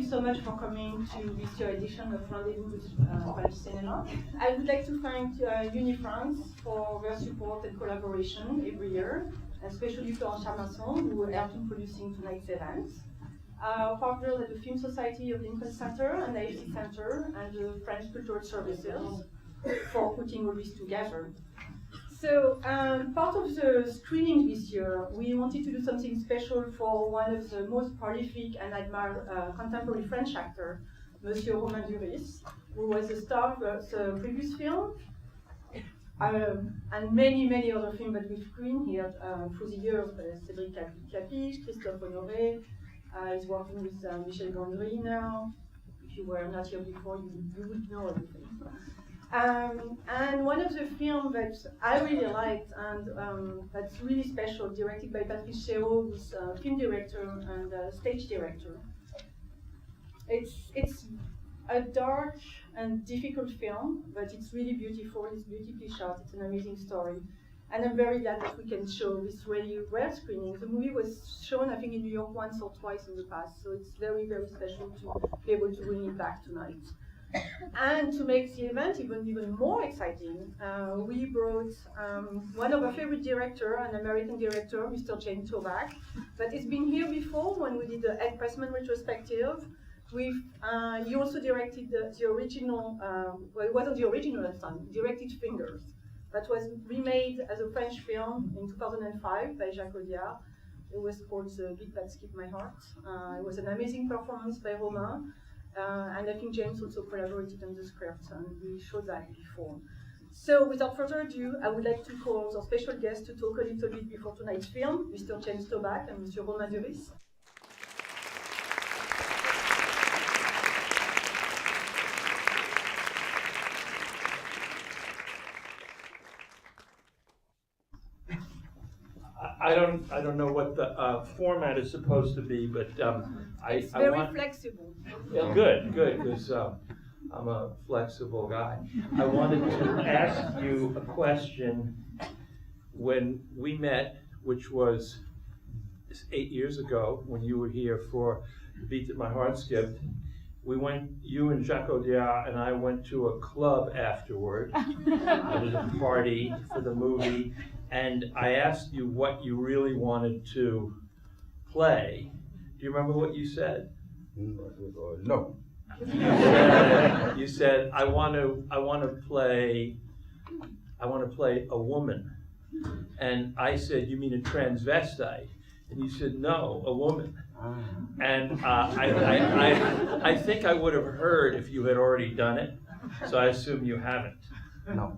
so much for coming to this year's edition of Rendez-Vous with French Cinema. I would like to thank Unifrance for their support and collaboration every year, especially Florent Charmasson, who helped in producing tonight's event. Partners at the Film Society of Lincoln Center and the AFC Center and the French Cultural Services for putting all this together. So, part of the screening this year, we wanted to do something special for one of the most prolific and admired contemporary French actor, Monsieur Romain Duris, who was the star of the previous film, and many other films that we've screened here through the years. Cédric Clapiche, Christophe Honoré, he's working with Michel Gondry now. If you were not here before, you would know everything. And one of the films that I really liked and that's really special, directed by Patrice Chereau, who's a film director and a stage director. It's a dark and difficult film, but it's really beautiful, it's beautifully shot, it's an amazing story. And I'm very glad that we can show this really rare screening. The movie was shown, I think, in New York once or twice in the past, so it's very special to be able to bring it back tonight. And to make the event even more exciting, we brought one of our favorite directors, an American director, Mr. James Toback. But it's been here before when we did the Ed Pressman retrospective. He also directed the original, well, it wasn't the original last time, directed Fingers. That was remade as a French film in 2005 by Jacques Audiard. It was called The Beat That Skipped My Heart. It was an amazing performance by Romain. And I think James also collaborated on the script, and we showed that before. So without further ado, I would like to call our special guest to talk a little bit before tonight's film, Mr. James Toback and Mr. Romain Duris. I don't know what the format is supposed to be, but it's very flexible. Yeah, good, because I'm a flexible guy. I wanted to ask you a question. When we met, which was 8 years ago, when you were here for The Beat That My Heart Skipped, you and Jacques Audiard and I went to a club afterward. It was a party for the movie. And I asked you what you really wanted to play. Do you remember what you said? No. You said I want to play a woman. And I said, you mean a transvestite? And you said, no, a woman. And I think I would have heard if you had already done it. So I assume you haven't. No.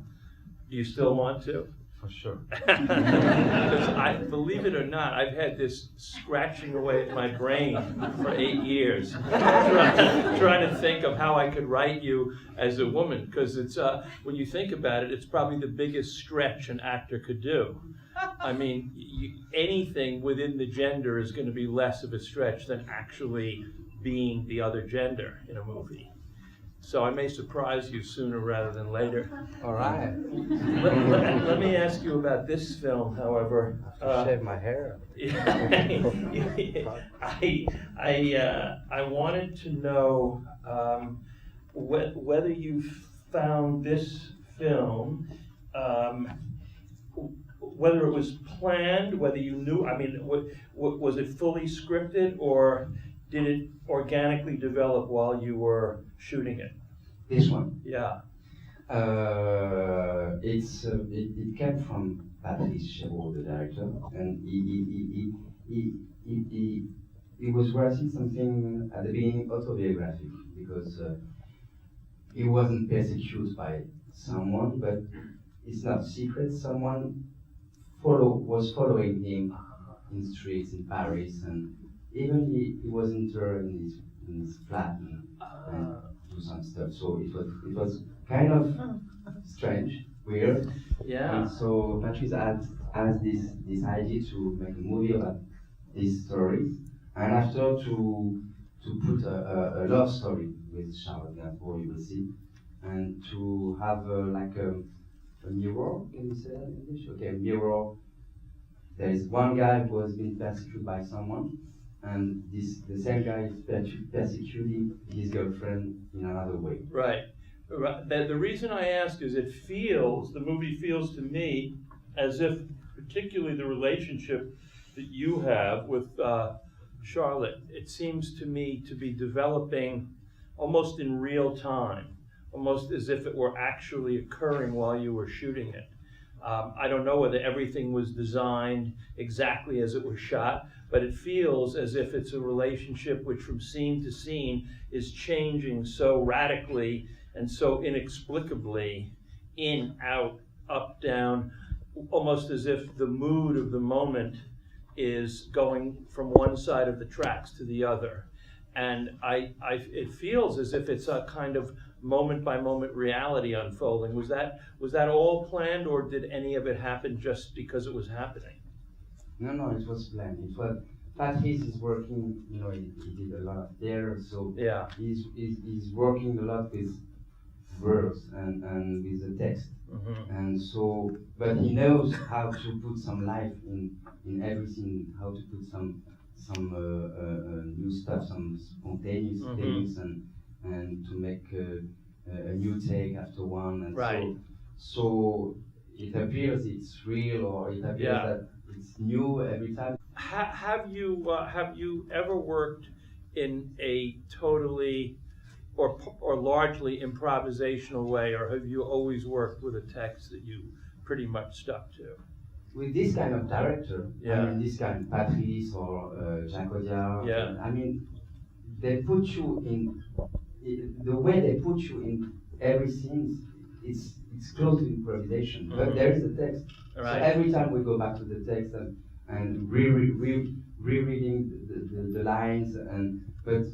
Do you still want to? For sure. Because believe it or not, I've had this scratching away at my brain for 8 years, trying to think of how I could write you as a woman. Because it's when you think about it, it's probably the biggest stretch an actor could do. I mean, anything within the gender is going to be less of a stretch than actually being the other gender in a movie. So I may surprise you sooner rather than later. All right. Let me ask you about this film, however. Shave my hair. I wanted to know whether you found this film, whether it was planned, whether you knew. I mean, was it fully scripted, or did it organically develop while you were shooting it? This one? Yeah. It came from Patrice Chereau, the director, and he was writing something at the beginning autobiographic, because he wasn't persecuted by someone, but it's not secret. Someone was following him in streets in Paris, and even he was interred in his flat and do some stuff. So it was kind of strange, weird. Yeah. And so Patrice had this idea to make a movie about this story, and after to put a love story with Charles Gainsbourg, you will see, and to have like a mirror. Can you say that in English? Okay, a mirror. There is one guy who has been persecuted by someone, and the same guy is persecuting his girlfriend in another way. Right. The reason I ask is the movie feels to me as if, particularly the relationship that you have with Charlotte, it seems to me to be developing almost in real time, almost as if it were actually occurring while you were shooting it. I don't know whether everything was designed exactly as it was shot, but it feels as if it's a relationship which from scene to scene is changing so radically and so inexplicably, in, out, up, down, almost as if the mood of the moment is going from one side of the tracks to the other. And it feels as if it's a kind of moment-by-moment reality unfolding. Was that all planned, or did any of it happen just because it was happening? No, it was planned. It was Patrice is working. He did a lot of theater, so Yeah. he's working a lot with verbs and with the text, and so. But he knows how to put some life in everything. How to put some new stuff, some spontaneous things, and to make a new take after one, and right. So it appears it's real, or it appears that it's new every time. Have you ever worked in a totally or largely improvisational way, or have you always worked with a text that you pretty much stuck to? With this kind of director, I mean, this kind, Patrice or Jacques Audiard, I mean, they put you in, the way they put you in every scene, it's close to improvisation, but there is a text. Right. So every time we go back to the text and rereading the lines, but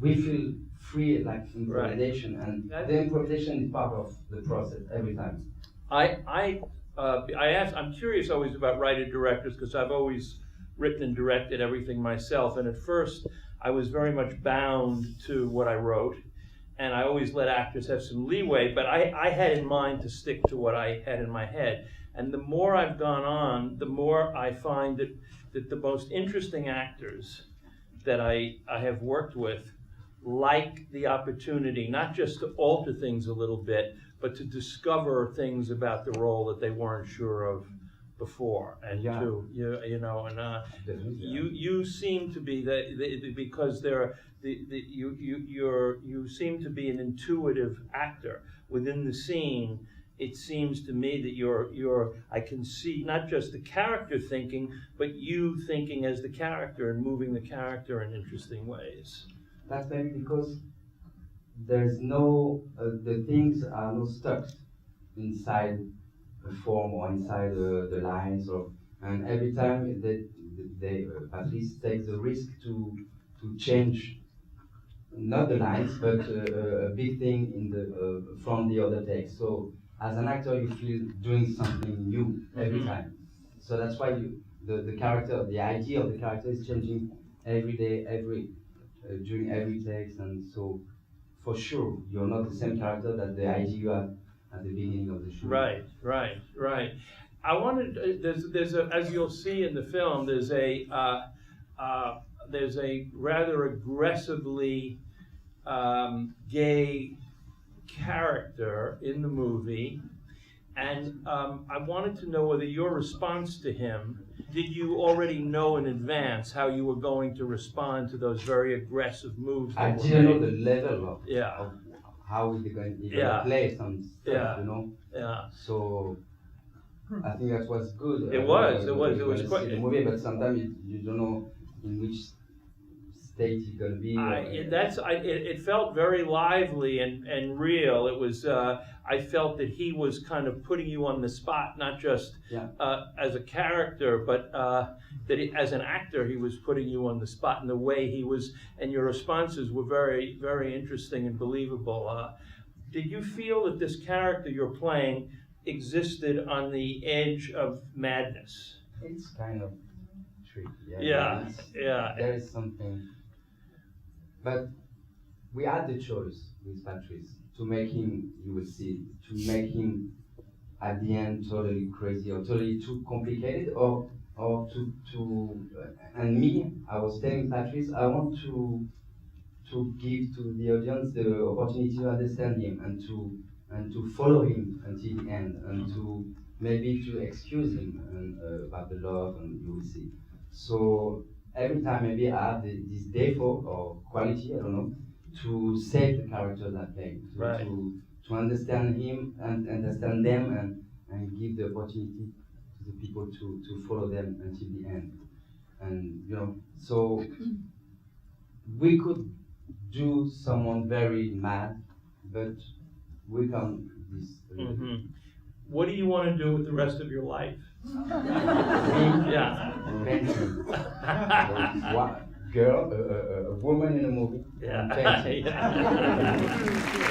we feel free like improvisation, and the improvisation is part of the process every time. I'm curious always about writer-directors because I've always written and directed everything myself, and at first I was very much bound to what I wrote, and I always let actors have some leeway, but I had in mind to stick to what I had in my head. And the more I've gone on, the more I find that the most interesting actors that I have worked with like the opportunity not just to alter things a little bit, but to discover things about the role that they weren't sure of before, and you seem to be because you seem to be an intuitive actor within the scene. It seems to me that I can see not just the character thinking, but you thinking as the character and moving the character in interesting ways. That's maybe because there's no, the things are not stuck inside the form or inside the lines, and every time Patrice takes the risk to change, not the lines, but a big thing from the other text. So as an actor, you feel doing something new every time. So that's why the character, the idea of the character is changing every day, during every text, and so for sure you're not the same character that the idea you have at the beginning of the show. Right. I wanted there's a, as you'll see in the film, there's a rather aggressively gay character in the movie, and I wanted to know whether your response to him, did you already know in advance how you were going to respond to those very aggressive moves? I didn't know the level of how he's going to play some stuff, So I think that was good. It was quite the movie, but sometimes you don't know in which state he's going to be. It felt very lively and real. It was. I felt that he was kind of putting you on the spot, not just as a character, but as an actor, he was putting you on the spot in the way he was, and your responses were very, very interesting and believable. Did you feel that this character you're playing existed on the edge of madness? It's kind of tricky. There is something, but we had the choice with Patrice to make him, you will see, to make him at the end totally crazy or totally too complicated, or or and me, I was telling Patrice, I want to give to the audience the opportunity to understand him and to follow him until the end, and to maybe to excuse him about the love, and you will see. So every time maybe I have this default or quality, I don't know, to save the characters I play, to understand him and understand them, and give the opportunity to the people to follow them until the end. And you know, so we could do someone very mad, but we can't do this. Mm-hmm. What do you want to do with the rest of your life? Yeah. Painting. Girl, a woman in a movie. Yeah. Painting. Yeah.